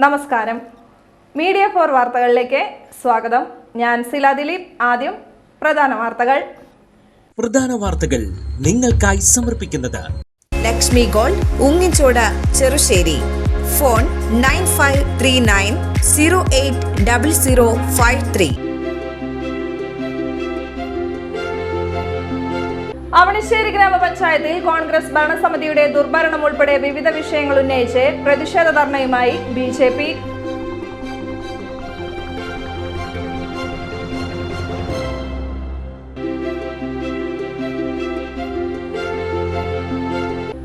നമസ്കാരം. Media for വാർത്തകളിലേക്ക് സ്വാഗതം. ഞാൻ സില ദിലീപ്. ആദ്യം പ്രധാന വാർത്തകൾ നിങ്ങൾക്കായി സമർപ്പിക്കുന്നത് ലക്ഷ്മി ഗോൾഡ്, ഉങ്ങിച്ചോട്, ചെറുശ്ശേരി. ഫോൺ 9539080053. അവണിശ്ശേരി ഗ്രാമപഞ്ചായത്തിൽ കോൺഗ്രസ് ഭരണസമിതിയുടെ ദുർഭരണം ഉൾപ്പെടെ വിവിധ വിഷയങ്ങൾ ഉന്നയിച്ച് പ്രതിഷേധ ധർണയുമായി BJP.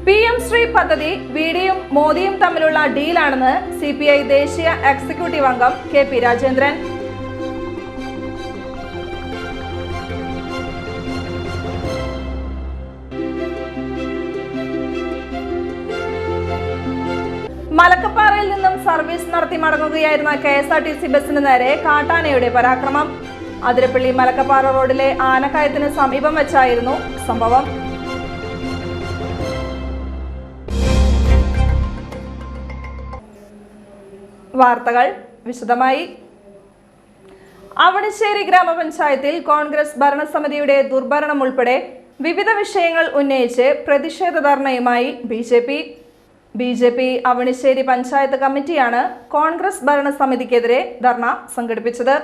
PM ശ്രീ പദ്ധതി VDയും മോദിയും തമ്മിലുള്ള ഡീലാണെന്ന് CPI ദേശീയ എക്സിക്യൂട്ടീവ് അംഗം KP രാജേന്ദ്രൻ. മലക്കപ്പാറയിൽ നിന്നും സർവീസ് നടത്തി മടങ്ങുകയായിരുന്ന KSRTC ബസിന് നേരെ കാട്ടാനയുടെ പരാക്രമം. അതിരപ്പള്ളി മലക്കപ്പാറ റോഡിലെ ആനക്കയത്തിന് സമീപം വെച്ചായിരുന്നു സംഭവം. വാർത്തകൾ വിശദമായി. അവണിശ്ശേരി ഗ്രാമപഞ്ചായത്തിൽ കോൺഗ്രസ് ഭരണസമിതിയുടെ ദുർഭരണം ഉൾപ്പെടെ വിവിധ വിഷയങ്ങൾ ഉന്നയിച്ച് പ്രതിഷേധ ധർണയുമായി BJP അവണിശ്ശേരി പഞ്ചായത്ത് കമ്മിറ്റിയാണ് കോൺഗ്രസ് ഭരണസമിതിക്കെതിരെ ധർണ സംഘടിപ്പിച്ചത്.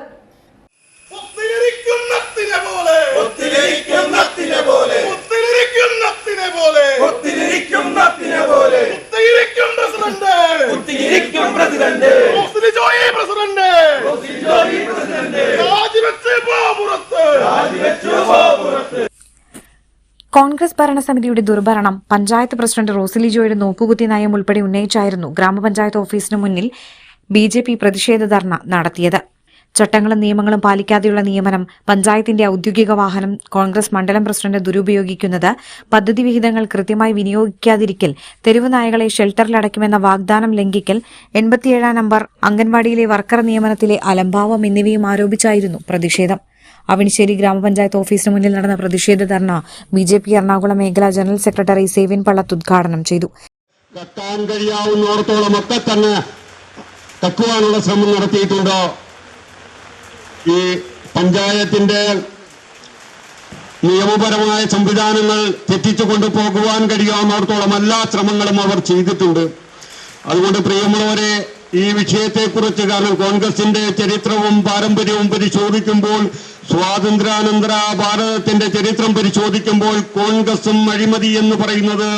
കോൺഗ്രസ് ഭരണസമിതിയുടെ ദുർഭരണം, പഞ്ചായത്ത് പ്രസിഡന്റ് റോസിലി ജോയുടെ നോക്കുകുത്തി നയം ഉൾപ്പെടെ ഉന്നയിച്ചായിരുന്നു ഗ്രാമപഞ്ചായത്ത് ഓഫീസിന് മുന്നിൽ BJP പ്രതിഷേധ ധർണ നടത്തിയത്. ചട്ടങ്ങളും നിയമങ്ങളും പാലിക്കാതെയുള്ള നിയമനം, പഞ്ചായത്തിന്റെ ഔദ്യോഗിക വാഹനം കോൺഗ്രസ് മണ്ഡലം പ്രസിഡന്റ് ദുരുപയോഗിക്കുന്നത്, പദ്ധതി വിഹിതങ്ങൾ കൃത്യമായി വിനിയോഗിക്കാതിരിക്കൽ, തെരുവ് നായകളെ ഷെൽട്ടറിലടയ്ക്കുമെന്ന വാഗ്ദാനം ലംഘിക്കൽ, 87 നമ്പർ അംഗൻവാടിയിലെ വർക്കർ നിയമനത്തിലെ അലംഭാവം എന്നിവയും ആരോപിച്ചായിരുന്നു പ്രതിഷേധം. അവണിശ്ശേരി ഗ്രാമപഞ്ചായത്ത് ഓഫീസിന് മുന്നിൽ നടന്ന പ്രതിഷേധ ധർണ BJP എറണാകുളം മേഖലാ ജനറൽ സെക്രട്ടറി സേവ്യൻ പള്ളത്ത് ഉദ്ഘാടനം ചെയ്തു. കക്കാൻ കഴിയാവുന്നിടത്തോളമൊക്കെ തന്നെ കക്കുവാനുള്ള ശ്രമം നടത്തിയിട്ടുണ്ടോ? ഈ പഞ്ചായത്തിന്റെ നിയമപരമായ സംവിധാനങ്ങൾ തെറ്റിച്ചു കൊണ്ടുപോകുവാൻ കഴിയാവുന്നിടത്തോളം എല്ലാ ശ്രമങ്ങളും അവർ ചെയ്തിട്ടുണ്ട്. അതുകൊണ്ട് പ്രിയമുള്ളവരെ, ഈ വിഷയത്തെക്കുറിച്ച്, കാരണം കോൺഗ്രസിന്റെ ചരിത്രവും പാരമ്പര്യവും പരിശോധിക്കുമ്പോൾ, സ്വാതന്ത്ര്യാനന്തര ഭാരതത്തിന്റെ ചരിത്രം പരിശോധിക്കുമ്പോൾ കോൺഗ്രസും അഴിമതി എന്ന് പറയുന്നത്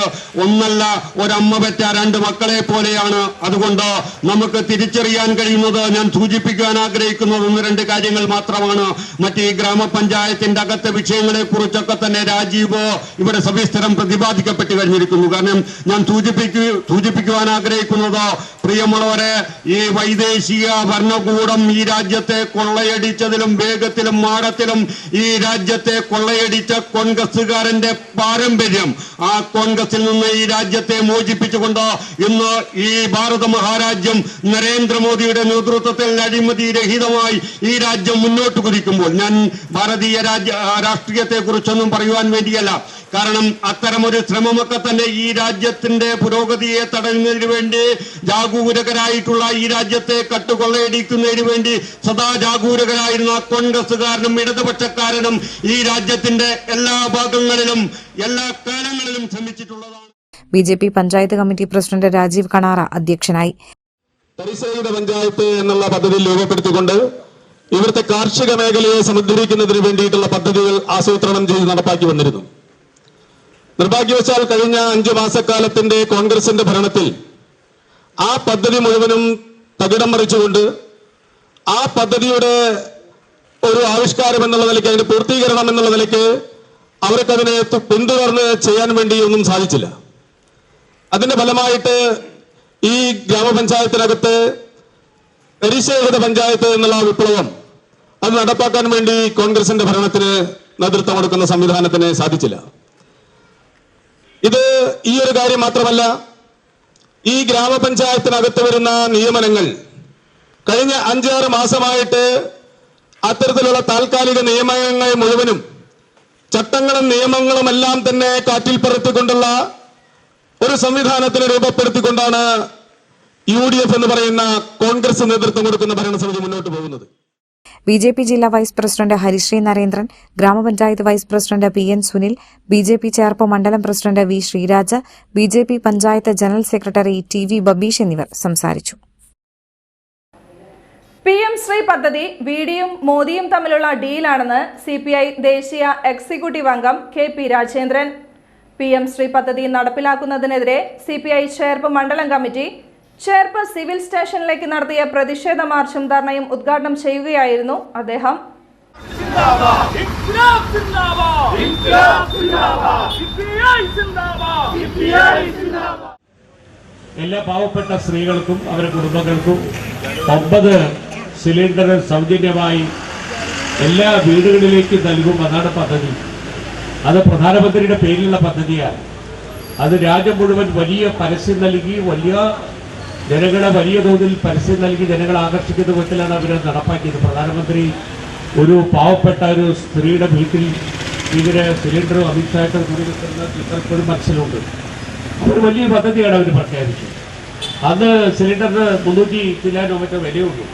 ഒന്നല്ല, ഒരമ്മ പെറ്റ 2 മക്കളെ പോലെയാണ്. അതുകൊണ്ട് നമുക്ക് തിരിച്ചറിയാൻ കഴിയുന്നത്, ഞാൻ സൂചിപ്പിക്കാൻ ആഗ്രഹിക്കുന്നത് 1-2 കാര്യങ്ങൾ മാത്രമാണ്. മറ്റ് ഈ ഗ്രാമപഞ്ചായത്തിന്റെ അകത്തെ വിഷയങ്ങളെ കുറിച്ചൊക്കെ തന്നെ രാജീവ് ഇവിടെ സവിസ്തരം പ്രതിപാദിക്കപ്പെട്ട് കഴിഞ്ഞിരിക്കുന്നു. കാരണം ഞാൻ സൂചിപ്പിക്കുവാൻ ആഗ്രഹിക്കുന്നത്, പ്രിയമുള്ളവരെ, ഈ വൈദേശിക ഭരണകൂടം ഈ രാജ്യത്തെ കൊള്ളയടിച്ചതിലും വേഗത്തിലും ത്തിലും ഈ രാജ്യത്തെ കൊള്ളയടിച്ച കോൺഗ്രസുകാരന്റെ പാരമ്പര്യം, ആ കോൺഗ്രസിൽ നിന്ന് ഈ രാജ്യത്തെ മോചിപ്പിച്ചുകൊണ്ട് ഇന്ന് ഈ ഭാരത മഹാരാജ്യം നരേന്ദ്രമോദിയുടെ നേതൃത്വത്തിൽ അഴിമതി രഹിതമായി ഈ രാജ്യം മുന്നോട്ട് കുതിക്കുമ്പോൾ, ഞാൻ ഭാരതീയ രാഷ്ട്രീയത്തെ കുറിച്ചൊന്നും പറയുവാൻ വേണ്ടിയല്ല, കാരണം അത്തരമൊരു ശ്രമമൊക്കെ തന്നെ ഈ രാജ്യത്തിന്റെ പുരോഗതിയെ തടയുന്നതിന് വേണ്ടി, ജാഗൂരകരായിട്ടുള്ള ഈ രാജ്യത്തെ കട്ടുകൊള്ളയടിക്കുന്നതിന് വേണ്ടി സദാ ജാഗൂരകരായിരുന്ന കോൺഗ്രസുകാരനും ഇടതുപക്ഷക്കാരനും ഈ രാജ്യത്തിന്റെ എല്ലാ ഭാഗങ്ങളിലും എല്ലാ കാലങ്ങളിലും ശ്രമിച്ചിട്ടുള്ളതാണ്. BJP panchayat committee president Rajeev Kanara അധ്യക്ഷനായി. പരിസരഹിത പഞ്ചായത്ത് എന്നുള്ള പദ്ധതി രൂപപ്പെടുത്തിക്കൊണ്ട് ഇവിടുത്തെ കാർഷിക മേഖലയെ സമുദ്ധരിക്കുന്നതിന് വേണ്ടിയിട്ടുള്ള പദ്ധതികൾ ആസൂത്രണം ചെയ്ത് നടപ്പാക്കി വന്നിരുന്നു. നിർഭാഗ്യവശാൽ കഴിഞ്ഞ 5 മാസക്കാലത്തിന്റെ കോൺഗ്രസിന്റെ ഭരണത്തിൽ ആ പദ്ധതി മുഴുവനും തകിടം മറിച്ചുകൊണ്ട്, ആ പദ്ധതിയുടെ ഒരു ആവിഷ്കാരം എന്നുള്ള നിലയ്ക്ക്, അതിന്റെ പൂർത്തീകരണം എന്നുള്ള നിലയ്ക്ക് അവർക്കതിനെ പിന്തുടർന്ന് ചെയ്യാൻ വേണ്ടി ഒന്നും സാധിച്ചില്ല. അതിന്റെ ഫലമായിട്ട് ഈ ഗ്രാമപഞ്ചായത്തിനകത്ത് പരിശേഷിത പഞ്ചായത്ത് എന്നുള്ള വിപ്ലവം അത് നടപ്പാക്കാൻ വേണ്ടി കോൺഗ്രസിന്റെ ഭരണത്തിന് നേതൃത്വം കൊടുക്കുന്ന സംവിധാനത്തിന് സാധിച്ചില്ല. ഇത് ഈ ഒരു കാര്യം മാത്രമല്ല, ഈ ഗ്രാമപഞ്ചായത്തിനകത്ത് വരുന്ന നിയമനങ്ങൾ കഴിഞ്ഞ 5-6 മാസമായിട്ട് അത്തരത്തിലുള്ള താൽക്കാലിക നിയമനങ്ങൾ മുഴുവനും ചട്ടങ്ങളും നിയമങ്ങളും എല്ലാം തന്നെ കാറ്റിൽ പറത്തിക്കൊണ്ടുള്ള ഒരു സംവിധാനത്തിന് രൂപപ്പെടുത്തിക്കൊണ്ടാണ് UDF എന്ന് പറയുന്ന കോൺഗ്രസ് നേതൃത്വം കൊടുക്കുന്ന ഭരണസമിതി മുന്നോട്ട് പോകുന്നത്. BJP ജില്ലാ വൈസ് പ്രസിഡന്റ് ഹരിശ്രീ നരേന്ദ്രൻ, ഗ്രാമപഞ്ചായത്ത് vice president PN Sunil, BJP Cherpu മണ്ഡലം president V Sreeraj, BJP panchayat general secretary TV Babeesh എന്നിവർ സംസാരിച്ചു. PM ശ്രീ പദ്ധതി വിഡിയും മോദിയും തമ്മിലുള്ള ഡീലാണെന്ന് CPI ദേശീയ എക്സിക്യൂട്ടീവ് അംഗം KP രാജേന്ദ്രൻ. PM ശ്രീ പദ്ധതി നടപ്പിലാക്കുന്നതിനെതിരെ CPI ചേർപ്പ് മണ്ഡലം കമ്മിറ്റി ചേർപ്പ് സിവിൽ സ്റ്റേഷനിലേക്ക് നടത്തിയ പ്രതിഷേധ മാർച്ചും ധർണയും ഉദ്ഘാടനം ചെയ്യുകയായിരുന്നു അദ്ദേഹം. എല്ലാ പാവപ്പെട്ട സ്ത്രീകൾക്കും അവരുടെ കുടുംബങ്ങൾക്കും 9 സിലിണ്ടർ സൗജന്യമായി എല്ലാ വീടുകളിലേക്കും നൽകും. അതാണ് പദ്ധതി. അത് പ്രധാനമന്ത്രിയുടെ പേരിലുള്ള പദ്ധതിയാണ്. അത് രാജ്യം മുഴുവൻ വലിയ പരസ്യം നൽകി, ജനങ്ങളെ വലിയ തോതിൽ പരസ്യം നൽകി ജനങ്ങളെ ആകർഷിക്കുന്ന വിധത്തിലാണ് അവർ നടപ്പാക്കിയത്. പ്രധാനമന്ത്രി ഒരു പാവപ്പെട്ട ഒരു സ്ത്രീയുടെ വീട്ടിൽ ഇവരെ സിലിണ്ടറും അമിത്ഷായിട്ടും കൂടി നിൽക്കുന്ന ചിത്രപ്പോഴും മനസ്സിലുണ്ട്. അവർ വലിയ പദ്ധതിയാണ് അവർ പ്രഖ്യാപിച്ചത്. അന്ന് സിലിണ്ടറിന് 300 ചില്ലാനോ മറ്റോ വിലയുള്ളൂ.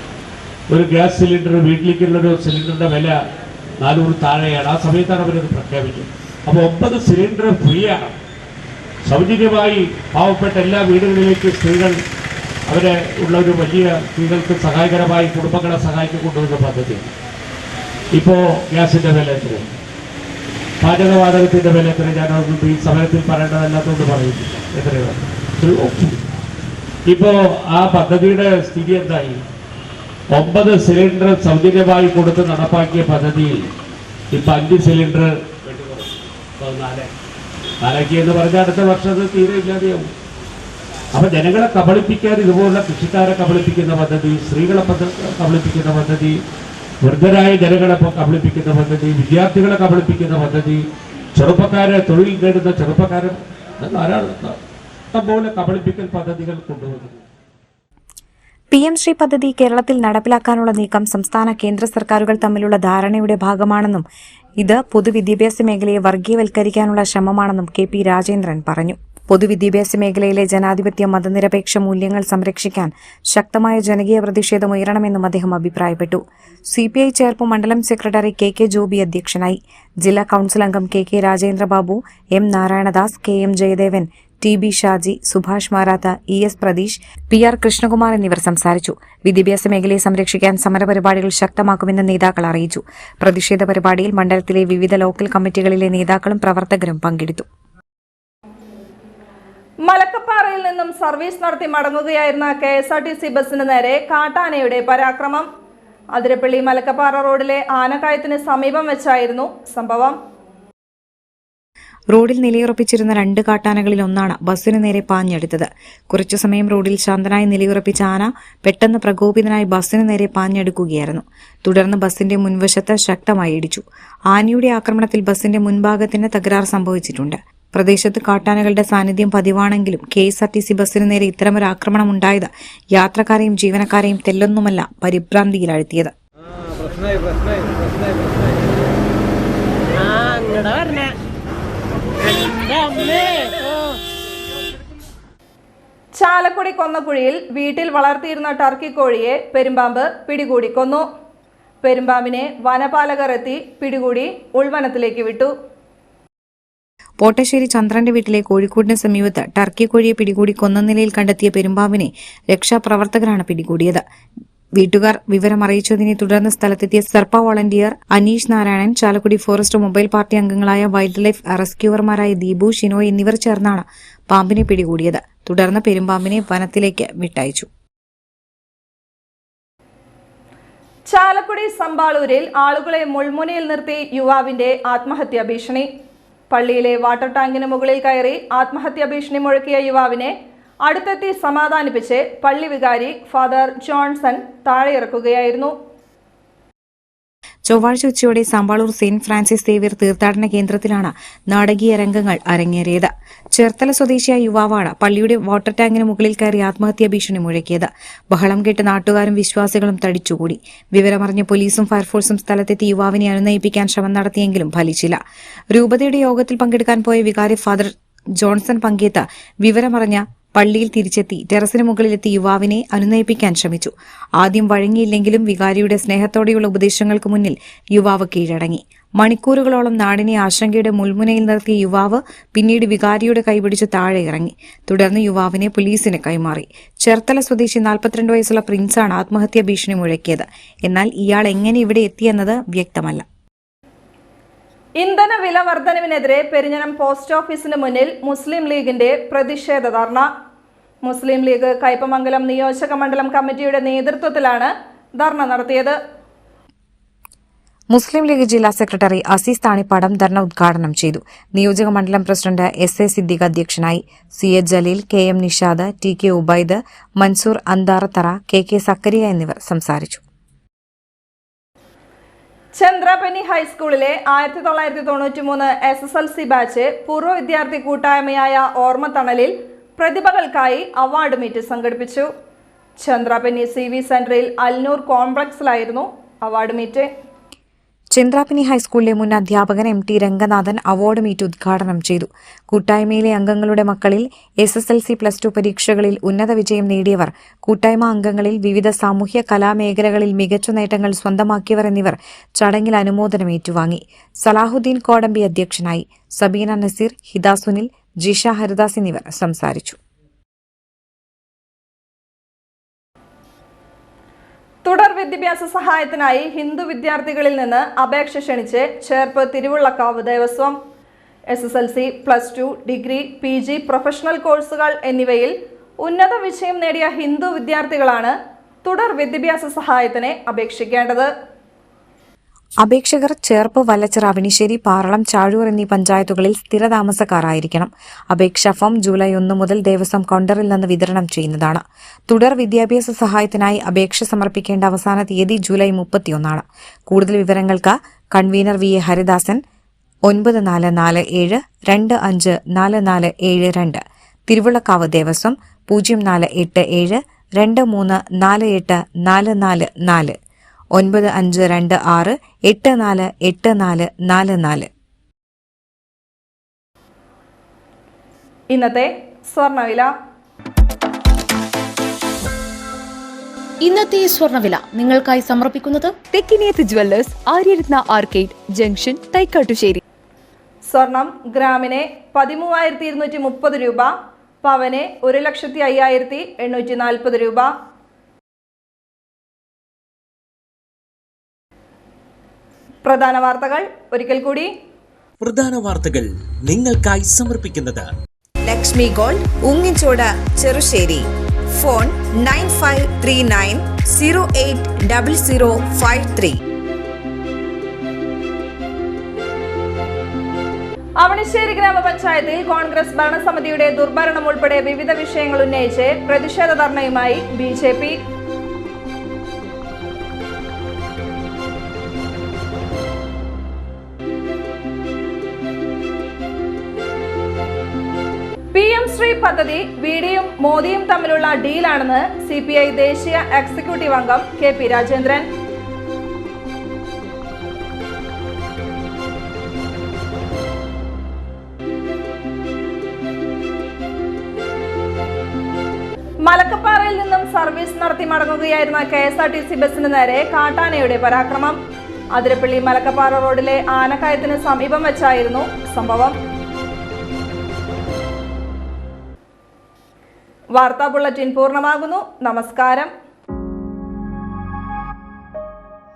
ഒരു ഗ്യാസ് സിലിണ്ടർ, വീട്ടിലേക്കുള്ളൊരു സിലിണ്ടറിൻ്റെ വില 400 താഴെയാണ്. ആ സമയത്താണ് അവരത് പ്രഖ്യാപിച്ചത്. അപ്പോൾ 9 സിലിണ്ടർ ഫ്രീ ആണ്, സൗജന്യമായി പാവപ്പെട്ട എല്ലാ വീടുകളിലേക്ക് സ്ത്രീകൾ അവരെ ഉള്ള ഒരു വലിയ സ്ത്രീകൾക്ക് സഹായകരമായി കുടുംബങ്ങളെ സഹായിക്കൊണ്ടുവരുന്ന പദ്ധതി. ഇപ്പോൾ ഗ്യാസിൻ്റെ വില എത്ര, പാചകവാതകത്തിൻ്റെ വില എത്ര, ഞാനൊന്നും ഈ സമയത്തിൽ പറയേണ്ടതല്ലാത്തതുകൊണ്ട് പറയുന്നില്ല. എത്രയാണ് ഇപ്പോൾ ആ പദ്ധതിയുടെ സ്ഥിതി എന്തായി? 9 സിലിണ്ടർ സൗജന്യമായി കൊടുത്ത് നടപ്പാക്കിയ പദ്ധതിയിൽ ഇപ്പം 5 സിലിണ്ടർ 4 എന്ന് പറഞ്ഞാൽ അടുത്ത വർഷം അത് തീരെ ഇല്ലാതെയാവും. അപ്പൊ ജനങ്ങളെ കബളിപ്പിക്കാൻ ഇതുപോലുള്ള കൃഷിക്കാരെ കബളിപ്പിക്കുന്ന പദ്ധതി, സ്ത്രീകളെ കബളിപ്പിക്കുന്ന പദ്ധതി, വൃദ്ധരായ ജനങ്ങളെ കബളിപ്പിക്കുന്ന പദ്ധതി, വിദ്യാർത്ഥികളെ കബളിപ്പിക്കുന്ന പദ്ധതി, ചെറുപ്പക്കാരെ തൊഴിൽ നേടുന്ന ചെറുപ്പക്കാരെ ധാരാളം കബളിപ്പിക്കൽ പദ്ധതികൾ കൊണ്ടുവന്നു. PM ശ്രീ പദ്ധതി കേരളത്തിൽ നടപ്പിലാക്കാനുള്ള നീക്കം സംസ്ഥാന കേന്ദ്ര സർക്കാരുകൾ തമ്മിലുള്ള ധാരണയുടെ ഭാഗമാണെന്നും ഇത് പൊതുവിദ്യാഭ്യാസ മേഖലയെ വർഗീയവൽക്കരിക്കാനുള്ള ശ്രമമാണെന്നും KP രാജേന്ദ്രൻ പറഞ്ഞു. പൊതുവിദ്യാഭ്യാസ മേഖലയിലെ ജനാധിപത്യ മതനിരപേക്ഷ മൂല്യങ്ങൾ സംരക്ഷിക്കാൻ ശക്തമായ ജനകീയ പ്രതിഷേധം ഉയരണമെന്നും അദ്ദേഹം അഭിപ്രായപ്പെട്ടു. CPI ചേർപ്പ് മണ്ഡലം സെക്രട്ടറി KK ജോബി അധ്യക്ഷനായി. ജില്ലാ കൌൺസിൽ അംഗം KK Rajendrababu, M Narayanadas, KM Jayadevan, TB Shaji, Subhash Marath, ES Pratheesh, PR Krishnakumar എന്നിവർ സംസാരിച്ചു. വിദ്യാഭ്യാസ മേഖലയെ സംരക്ഷിക്കാൻ സമരപരിപാടികൾ ശക്തമാക്കുമെന്ന് നേതാക്കൾ അറിയിച്ചു. പ്രതിഷേധ പരിപാടിയിൽ മണ്ഡലത്തിലെ വിവിധ ലോക്കൽ കമ്മിറ്റികളിലെ നേതാക്കളും പ്രവർത്തകരും പങ്കെടുത്തു. മലക്കപ്പാറയിൽ നിന്നും സർവീസ് നടത്തി മടങ്ങുകയായിരുന്ന KSRTC ബസിന് നേരെ കാട്ടാനയുടെ പരാക്രമം. അതിരപ്പള്ളി മലക്കപ്പാറ റോഡിലെ ആനക്കായത്തിന് സമീപം വെച്ചായിരുന്നു സംഭവം. റോഡിൽ നിലയുറപ്പിച്ചിരുന്ന 2 കാട്ടാനകളിൽ ഒന്നാണ് ബസ്സിനു നേരെ പാഞ്ഞെടുത്തത്. കുറച്ചു സമയം റോഡിൽ ശാന്തനായി നിലയുറപ്പിച്ച ആന പെട്ടെന്ന് പ്രകോപിതനായി ബസ്സിനു നേരെ പാഞ്ഞെടുക്കുകയായിരുന്നു. തുടർന്ന് ബസിന്റെ മുൻവശത്ത് ശക്തമായി ഇടിച്ചു. ആനയുടെ ആക്രമണത്തിൽ ബസിന്റെ മുൻഭാഗത്തിന് തകരാർ സംഭവിച്ചിട്ടുണ്ട്. പ്രദേശത്ത് കാട്ടാനകളുടെ സാന്നിധ്യം പതിവാണെങ്കിലും KSRTC ബസ്സിനു നേരെ ഇത്തരമൊരു ആക്രമണം ഉണ്ടായത് യാത്രക്കാരെയും ജീവനക്കാരെയും തെല്ലൊന്നുമല്ല പരിഭ്രാന്തിയിലാഴ്ത്തിയത്. ചാലക്കുടി കൊന്നക്കുഴിയിൽ വീട്ടിൽ വളർത്തിയിരുന്ന ടർക്കി കോഴിയെ പെരുമ്പാമ്പ് പിടികൂടി കൊന്നു. പെരുമ്പാമ്പിനെ വനപാലകർ എത്തി പിടികൂടി ഉൾവനത്തിലേക്ക് വിട്ടു. പോട്ടശ്ശേരി ചന്ദ്രന്റെ വീട്ടിലെ കോഴിക്കോടിന് സമീപത്ത് ടർക്കി കോഴിയെ പിടികൂടി കൊന്ന നിലയിൽ കണ്ടെത്തിയ പെരുമ്പാമ്പിനെ രക്ഷാപ്രവർത്തകരാണ് പിടികൂടിയത്. വീട്ടുകാർ വിവരമറിയിച്ചതിനെ തുടർന്ന് സ്ഥലത്തെത്തിയ Sarpa volunteer Aneesh Narayanan, Chalakudy forest mobile party അംഗങ്ങളായ വൈൽഡ് ലൈഫ് റെസ്ക്യൂവർമാരായ ദീപു, ഷിനോയ് എന്നിവർ ചേർന്നാണ് പാമ്പിനെ പിടികൂടിയത്. തുടർന്ന് പെരുമ്പാമ്പിനെ വനത്തിലേക്ക് വിട്ടയച്ചു. ചാലക്കുടി സമ്പാളൂരിൽ ആളുകളെ മുൾമുനയിൽ നിർത്തി യുവാവിന്റെ ആത്മഹത്യാ ഭീഷണി. പള്ളിയിലെ വാട്ടർ ടാങ്കിന് മുകളിൽ കയറി ആത്മഹത്യാ ഭീഷണി മുഴക്കിയ യുവാവിനെ അടുത്തെത്തി സമാധാനിപ്പിച്ച് പള്ളി വികാരി ഫാദർ ജോൺസൺ താഴെയിറക്കുകയായിരുന്നു. ചൊവ്വാഴ്ച ഉച്ചയോടെ സാമ്പാളൂർ സെന്റ് ഫ്രാൻസിസ് സേവ്യർ തീർത്ഥാടന കേന്ദ്രത്തിലാണ് നാടകീയ രംഗങ്ങൾ അരങ്ങേറിയത്. ചേർത്തല സ്വദേശിയായ യുവാവാണ് പള്ളിയുടെ വാട്ടർ ടാങ്കിന് മുകളിൽ കയറി ആത്മഹത്യാ ഭീഷണി മുഴക്കിയത്. ബഹളം കേട്ട് നാട്ടുകാരും വിശ്വാസികളും തടിച്ചുകൂടി. വിവരമറിഞ്ഞ പോലീസും ഫയർഫോഴ്സും സ്ഥലത്തെത്തി യുവാവിനെ അനുനയിപ്പിക്കാൻ ശ്രമം നടത്തിയെങ്കിലും ഫലിച്ചില്ല. രൂപതയുടെ യോഗത്തിൽ പങ്കെടുക്കാൻ പോയ വികാരി ഫാദർ ജോൺസൺ പങ്കെടുത്ത വിവരമറിഞ്ഞ പള്ളിയിൽ തിരിച്ചെത്തി ടെറസിന് മുകളിലെത്തി യുവാവിനെ അനുനയിപ്പിക്കാൻ ശ്രമിച്ചു. ആദ്യം വഴങ്ങിയില്ലെങ്കിലും വികാരിയുടെ സ്നേഹത്തോടെയുള്ള ഉപദേശങ്ങൾക്ക് മുന്നിൽ യുവാവ് കീഴടങ്ങി. മണിക്കൂറുകളോളം നാടിനെ ആശങ്കയുടെ മുൾമുനയിൽ നിർത്തിയ യുവാവ് പിന്നീട് വികാരിയുടെ കൈപിടിച്ച് താഴെ ഇറങ്ങി. തുടർന്ന് യുവാവിനെ പോലീസിന് കൈമാറി. ചേർത്തല സ്വദേശി 42 വയസ്സുള്ള പ്രിൻസാണ് ആത്മഹത്യാ ഭീഷണി മുഴക്കിയത്. എന്നാൽ ഇയാൾ എങ്ങനെ ഇവിടെ എത്തിയെന്നത് വ്യക്തമല്ല. ഇന്ധന വില വർധനവിനെതിരെ പെരിഞ്ഞനം പോസ്റ്റ് ഓഫീസിന് മുന്നിൽ മുസ്ലിം ലീഗിന്റെ പ്രതിഷേധ ധർണ. മുസ്ലിം ലീഗ് കയ്പമംഗലം നിയോജക മണ്ഡലം കമ്മിറ്റിയുടെ നേതൃത്വത്തിലാണ് ധർണ നടത്തിയത്. മുസ്ലിം ലീഗ് ജില്ലാ സെക്രട്ടറി അസീസ് താണിപ്പാടം ധർണ ഉദ്ഘാടനം ചെയ്തു. നിയോജക മണ്ഡലം പ്രസിഡന്റ് SA സിദ്ദീഖ് അധ്യക്ഷനായി. CH Jaleel, KM Nishad, TK Ubaid, Mansoor Antharathara, KK സക്കരിയ എന്നിവർ സംസാരിച്ചു. ചന്ദ്രാപനി ഹൈസ്കൂളിലെ 1993 SSLC ബാച്ച് പൂർവ്വ വിദ്യാർത്ഥി കൂട്ടായ്മയായ ഓർമ്മത്തണലിൽ പ്രതിഭകൾക്കായി അവാർഡ് മീറ്റ് സംഘടിപ്പിച്ചു. ചന്ദ്രാപനി CV സെന്ററിൽ അൽനൂർ കോംപ്ലക്സിലായിരുന്നു അവാർഡ് മീറ്റ്. ചന്ദ്രാപനി ഹൈസ്കൂളിലെ മുൻ അധ്യാപകൻ MT രംഗനാഥൻ അവാർഡ് മീറ്റ് ഉദ്ഘാടനം ചെയ്തു. കൂട്ടായ്മയിലെ അംഗങ്ങളുടെ മക്കളിൽ SSLC +2 പരീക്ഷകളിൽ ഉന്നത വിജയം നേടിയവർ, കൂട്ടായ്മ അംഗങ്ങളിൽ വിവിധ സാമൂഹ്യ കലാമേഖലകളിൽ മികച്ച നേട്ടങ്ങൾ സ്വന്തമാക്കിയവർ എന്നിവർ ചടങ്ങിൽ അനുമോദനം ഏറ്റുവാങ്ങി. സലാഹുദ്ദീൻ കോടമ്പി അധ്യക്ഷനായി. സബീന നസീർ, ഹിദ സുനിൽ, ജിഷ ഹരിദാസ് എന്നിവർ സംസാരിച്ചു. തുടർ വിദ്യാഭ്യാസ സഹായത്തിനായി ഹിന്ദു വിദ്യാർത്ഥികളിൽ നിന്ന് അപേക്ഷ ക്ഷണിച്ച് Cherpu Thiruvullakkavu Devaswom. SSLC, +2, degree, PG, professional കോഴ്സുകൾ എന്നിവയിൽ ഉന്നത വിജയം നേടിയ ഹിന്ദു വിദ്യാർത്ഥികളാണ് തുടർ വിദ്യാഭ്യാസ സഹായത്തിന് അപേക്ഷിക്കേണ്ടത്. അപേക്ഷകർ ചേർപ്പ്, വല്ലച്ചിറ, അവിണിശ്ശേരി, പാറളം, ചാഴൂർ എന്നീ പഞ്ചായത്തുകളിൽ സ്ഥിരതാമസക്കാരായിരിക്കണം. അപേക്ഷാ ഫോം ജൂലൈ 1 മുതൽ ദേവസ്വം കൗണ്ടറിൽ നിന്ന് വിതരണം ചെയ്യുന്നതാണ്. തുടർ വിദ്യാഭ്യാസ സഹായത്തിനായി അപേക്ഷ സമർപ്പിക്കേണ്ട അവസാന തീയതി ജൂലൈ 31. കൂടുതൽ വിവരങ്ങൾക്ക് കൺവീനർ VA ഹരിദാസൻ 9447 254472, തിരുവുള്ളക്കാവ് ദേവസ്വം 0487 23484444, 9526 848444. ഇന്നത്തെ സ്വർണ്ണവില. ഇന്നത്തെ സ്വർണ്ണവില നിങ്ങൾക്കായി സമർപ്പിക്കുന്നത് Thekkiniyath jewellers, Aryaratna arcade junction, Thaikattussery. സ്വർണം ഗ്രാമിന് 13,230 രൂപ, പവന് 1,05,840 രൂപ. പ്രധാന വാർത്തകൾ ഒരിക്കൽ കൂടി. പ്രധാന വാർത്തകൾ നിങ്ങൾക്കായി സമർപ്പിക്കുന്നത് ലക്ഷ്മി ഗോൾഡ്, ഉങ്ങിച്ചോട, ചെറുശ്ശേരി. ഫോൺ 9539080053. അവണിശ്ശേരി ഗ്രാമപഞ്ചായത്തിൽ കോൺഗ്രസ് ഭരണസമിതിയുടെ ദുർഭരണം ഉൾപ്പെടെ വിവിധ വിഷയങ്ങൾ ഉന്നയിച്ച് പ്രതിഷേധ ധർണയുമായി BJP. PM ശ്രീ പദ്ധതി വിഡിയും മോദിയും തമ്മിലുള്ള ഡീലാണെന്ന് CPI ദേശീയ എക്സിക്യൂട്ടീവ് അംഗം KP രാജേന്ദ്രൻ. മലക്കപ്പാറയിൽ നിന്നും സർവീസ് നടത്തി മടങ്ങുകയായിരുന്ന KSRTC ബസിന് നേരെ കാട്ടാനയുടെ പരാക്രമം. അതിരപ്പള്ളി മലക്കപ്പാറ റോഡിലെ ആനക്കയത്തിന് സമീപം വെച്ചായിരുന്നു സംഭവം. വാർത്താ ബുള്ളറ്റിൻ പൂർണ്ണമാകുന്നു. നമസ്കാരം.